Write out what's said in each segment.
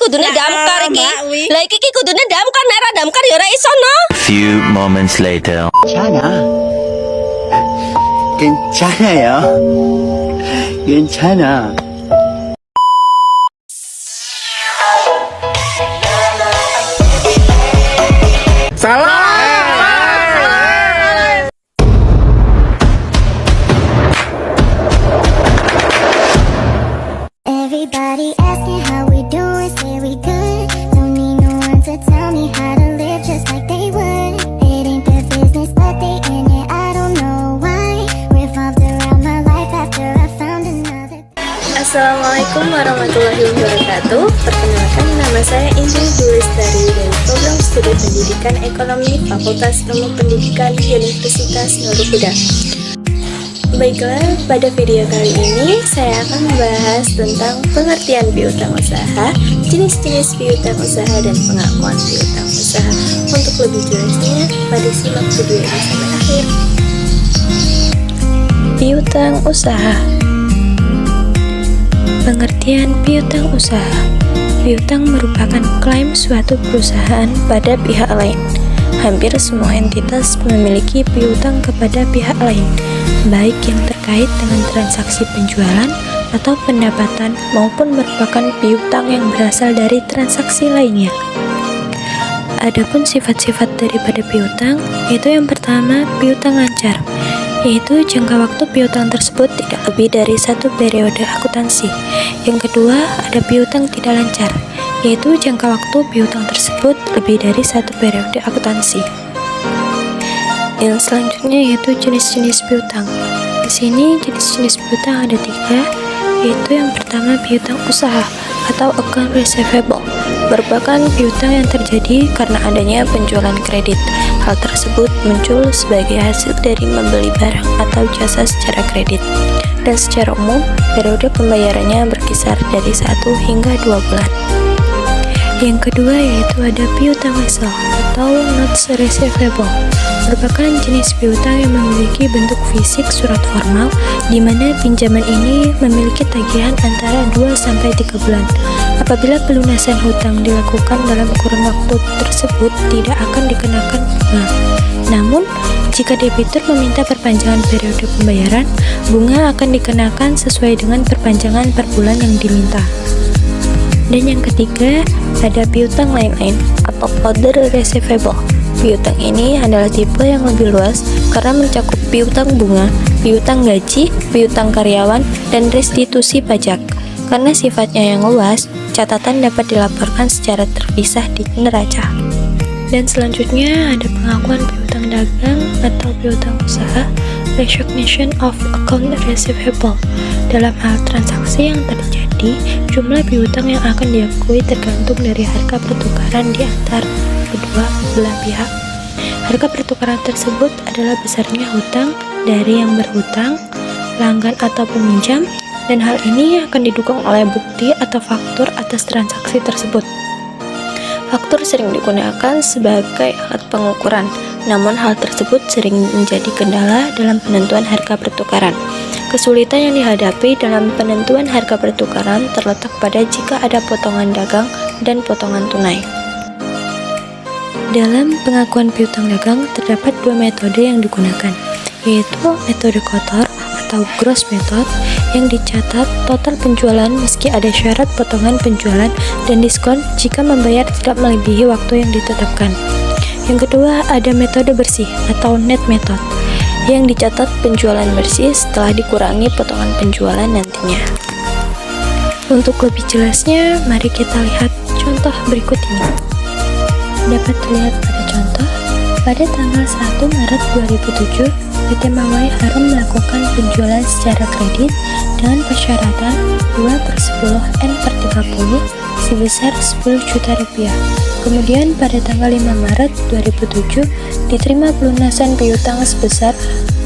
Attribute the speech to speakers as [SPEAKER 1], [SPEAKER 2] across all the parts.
[SPEAKER 1] kudune damkar iki. Lah iki kudune damkar, nek ora damkar ya ora iso no.
[SPEAKER 2] Few moments later.
[SPEAKER 3] 괜찮아요. 괜찮아.
[SPEAKER 4] Everybody asking how we doing, say we good. Don't need no one to tell me how to live just like they would. It ain't their business, but they in it. I don't know why. Revolved around my life after I found another.
[SPEAKER 5] Assalamualaikum warahmatullahi wabarakatuh. Perkenalkan, nama saya Indri Dulistari dari Program Studi Pendidikan Ekonomi Fakultas Ilmu Pendidikan Universitas Nurul Huda. Baiklah, pada video kali ini saya akan membahas tentang pengertian piutang usaha, jenis-jenis piutang usaha, dan pengakuan piutang usaha. Untuk lebih jelasnya, pada simak video ini sampai akhir. Piutang usaha. Pengertian piutang usaha. Piutang merupakan klaim suatu perusahaan pada pihak lain. Hampir semua entitas memiliki piutang kepada pihak lain, baik yang terkait dengan transaksi penjualan atau pendapatan maupun merupakan piutang yang berasal dari transaksi lainnya. Adapun sifat-sifat daripada piutang, yaitu yang pertama, piutang lancar, yaitu jangka waktu piutang tersebut tidak lebih dari satu periode akuntansi. Yang kedua, ada piutang tidak lancar, yaitu jangka waktu piutang tersebut lebih dari satu periode akuntansi. Yang selanjutnya yaitu jenis-jenis piutang. Di sini jenis-jenis piutang ada 3, yaitu yang pertama piutang usaha atau account receivable, merupakan piutang yang terjadi karena adanya penjualan kredit. Hal tersebut muncul sebagai hasil dari membeli barang atau jasa secara kredit, dan secara umum periode pembayarannya berkisar dari 1 hingga 2 bulan. Yang kedua yaitu ada piutang wesel atau notes receivable, merupakan jenis piutang yang memiliki bentuk fisik surat formal, di mana pinjaman ini memiliki tagihan antara 2-3 bulan. Apabila pelunasan hutang dilakukan dalam kurun waktu tersebut, tidak akan dikenakan bunga. Namun, jika debitur meminta perpanjangan periode pembayaran, bunga akan dikenakan sesuai dengan perpanjangan per bulan yang diminta. Dan yang ketiga, ada piutang lain-lain atau other receivable. Piutang ini adalah tipe yang lebih luas karena mencakup piutang bunga, piutang gaji, piutang karyawan, dan restitusi pajak. Karena sifatnya yang luas, catatan dapat dilaporkan secara terpisah di neraca. Dan selanjutnya ada pengakuan piutang dagang atau piutang usaha, recognition of account receivable. Dalam hal transaksi yang terjadi, jumlah piutang yang akan diakui tergantung dari harga pertukaran di antara kedua belah pihak. Harga pertukaran tersebut adalah besarnya hutang dari yang berhutang, pelanggan atau peminjam, dan hal ini akan didukung oleh bukti atau faktur atas transaksi tersebut. Faktur sering digunakan sebagai alat pengukuran, namun hal tersebut sering menjadi kendala dalam penentuan harga pertukaran. Kesulitan yang dihadapi dalam penentuan harga pertukaran terletak pada jika ada potongan dagang dan potongan tunai. Dalam pengakuan piutang dagang terdapat 2 metode yang digunakan, yaitu metode kotor atau gross method yang dicatat total penjualan meski ada syarat potongan penjualan dan diskon jika membayar tidak melebihi waktu yang ditetapkan. Yang kedua, ada metode bersih atau net method yang dicatat penjualan bersih setelah dikurangi potongan penjualan nantinya. Untuk lebih jelasnya, mari kita lihat contoh berikut ini. Dapat dilihat pada contoh, pada tanggal 1 Maret 2007, PT Mawai Harum melakukan penjualan secara kredit dengan persyaratan 2/10 N/30 sebesar 10 juta rupiah. Kemudian pada tanggal 5 Maret 2007 diterima pelunasan piutang sebesar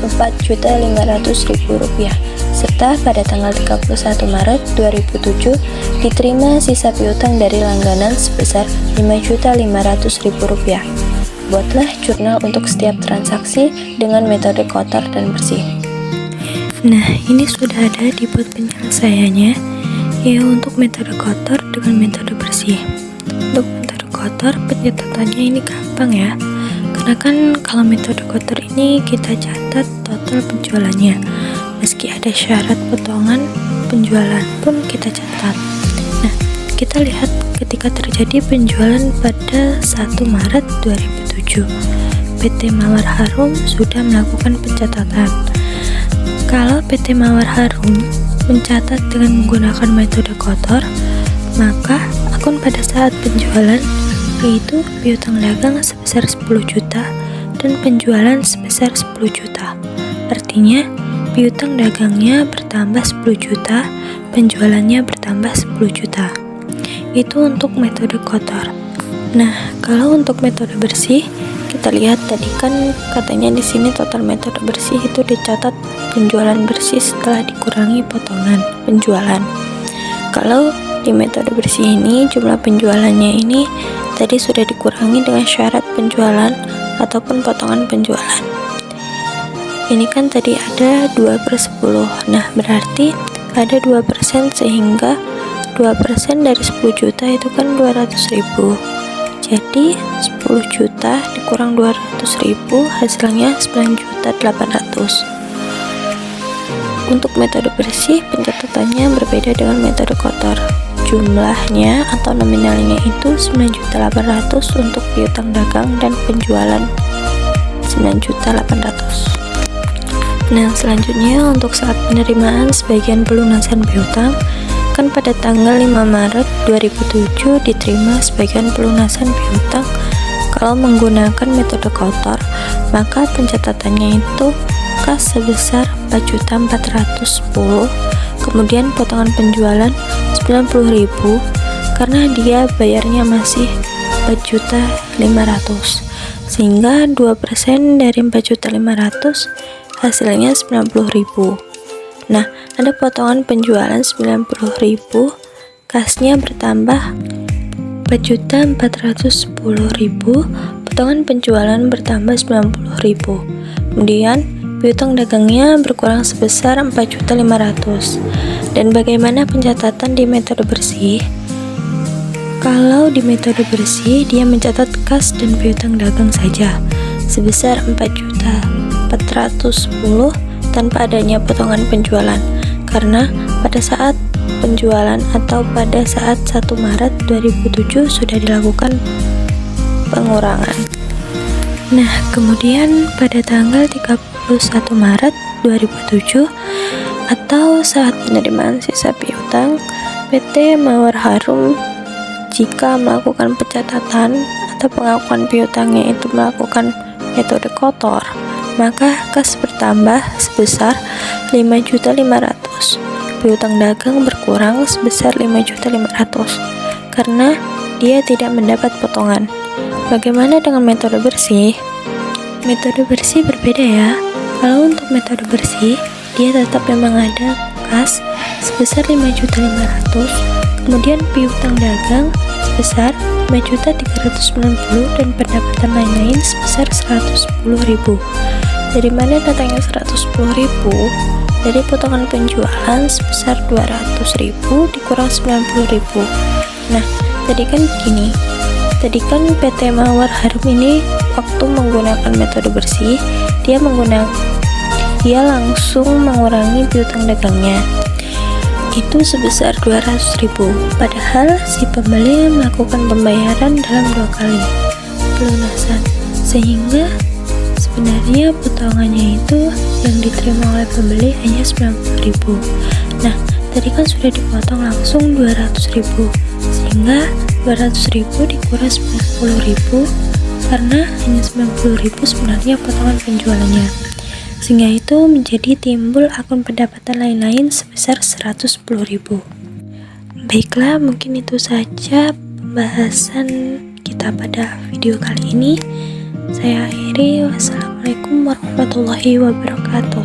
[SPEAKER 5] 4.500.000 rupiah, serta pada tanggal 31 Maret 2007 diterima sisa piutang dari langganan sebesar 5.500.000 rupiah. Buatlah jurnal untuk setiap transaksi dengan metode kotor dan bersih. Nah, ini sudah ada dibuat penyelesaiannya. Ya, untuk metode kotor dengan metode bersih bersih. Untuk metode kotor, pencatatannya ini gampang ya. Karena kan kalau metode kotor ini kita catat total penjualannya. Meski ada syarat potongan penjualan pun kita catat. Nah, kita lihat ketika terjadi penjualan pada 1 Maret 2007, PT Mawar Harum sudah melakukan pencatatan. Kalau PT Mawar Harum mencatat dengan menggunakan metode kotor, maka akun pada saat penjualan yaitu piutang dagang sebesar 10 juta dan penjualan sebesar 10 juta. Artinya, piutang dagangnya bertambah 10 juta, penjualannya bertambah 10 juta. Itu untuk metode kotor. Nah, kalau untuk metode bersih, kita lihat tadi kan katanya di sini total metode bersih itu dicatat penjualan bersih setelah dikurangi potongan penjualan. Kalau di metode bersih ini jumlah penjualannya ini tadi sudah dikurangi dengan syarat penjualan ataupun potongan penjualan. Ini kan tadi ada 2/10. Nah, berarti ada 2% sehingga 2% dari 10 juta itu kan 200.000. Jadi 10 juta dikurang 200.000 hasilnya 9.800.000. Untuk metode bersih pencatatannya berbeda dengan metode kotor. Jumlahnya atau nominalnya itu 9.800.000 untuk piutang dagang dan penjualan 9.800.000. Nah, selanjutnya untuk saat penerimaan sebagian pelunasan piutang, kan pada tanggal 5 Maret 2007 diterima sebagian pelunasan piutang. Kalau menggunakan metode kotor, maka pencatatannya itu kas sebesar 4.410.000, kemudian potongan penjualan 90.000 karena dia bayarnya masih 4.500.000, sehingga 2% dari 4.500.000 hasilnya 90.000. Nah, ada potongan penjualan 90.000, kasnya bertambah 4.410.000, potongan penjualan bertambah 90.000. Kemudian piutang dagangnya berkurang sebesar 4.500.000. Dan bagaimana pencatatan di metode bersih? Kalau di metode bersih dia mencatat kas dan piutang dagang saja sebesar 4.410.000 tanpa adanya potongan penjualan, karena pada saat penjualan atau pada saat 1 Maret 2007 sudah dilakukan pengurangan. Nah, kemudian pada tanggal 31 Maret 2007 atau saat penerimaan sisa piutang, PT Mawar Harum jika melakukan pencatatan atau pengakuan piutangnya itu melakukan metode kotor, maka kas bertambah sebesar 5.500.000. Piutang dagang berkurang sebesar 5.500.000 karena dia tidak mendapat potongan. Bagaimana dengan metode bersih? Metode bersih berbeda ya. Kalau untuk metode bersih, dia tetap memang ada kas sebesar 5.500.000, kemudian piutang dagang sebesar 5.390.000 dan pendapatan lain-lain sebesar 110.000. Dari mana datangnya 110.000? Dari potongan penjualan sebesar 200.000 dikurang 90.000. Nah, tadi kan begini. Tadi kan PT Mawar Harum ini waktu menggunakan metode bersih, dia langsung mengurangi piutang dagangnya. Itu sebesar 200.000. Padahal si pembeli melakukan pembayaran dalam 2 kali pelunasan, sehingga sebenarnya potongannya itu yang diterima oleh pembeli hanya 90.000. Nah, tadi kan sudah dipotong langsung 200.000, sehingga 200.000 dikurang 90.000 karena hanya 90.000 sebenarnya potongan penjualannya, sehingga itu menjadi timbul akun pendapatan lain-lain sebesar 110.000. Baiklah, mungkin itu saja pembahasan kita pada video kali ini. Saya akhiri. Wassalamualaikum warahmatullahi wabarakatuh.